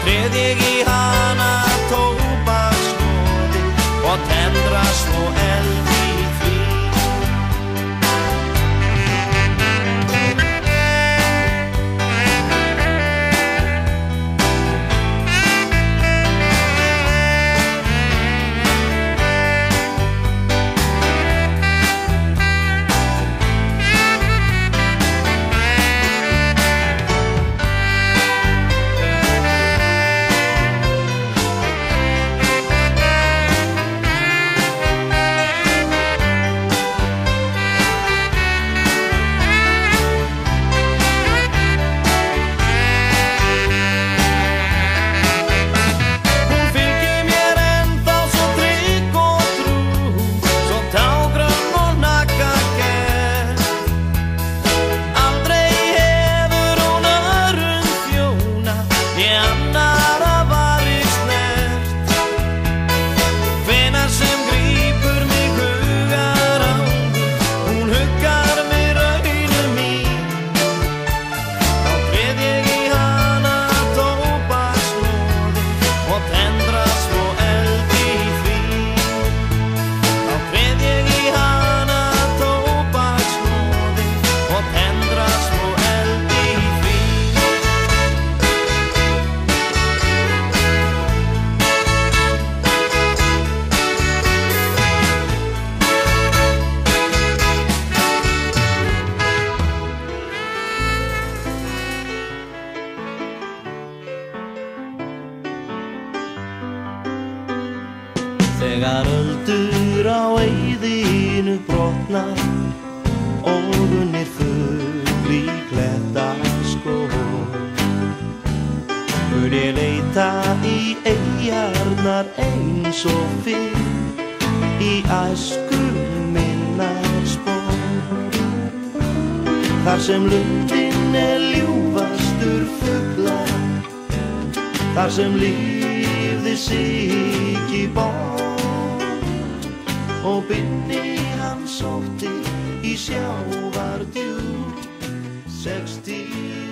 treð ég í hana tóbakshnoði og tendra svo eld í því. Þegar öldur á eyðinu brotna og unnir fugl í klettaskóg, mun ég leita í eyjarnar eins og fyrr í æsku minnar spor. Þar sem lundin ljúfastur fugla, þar sem lífði sig í bór, og Binni hann sótti í sjávardjúp 60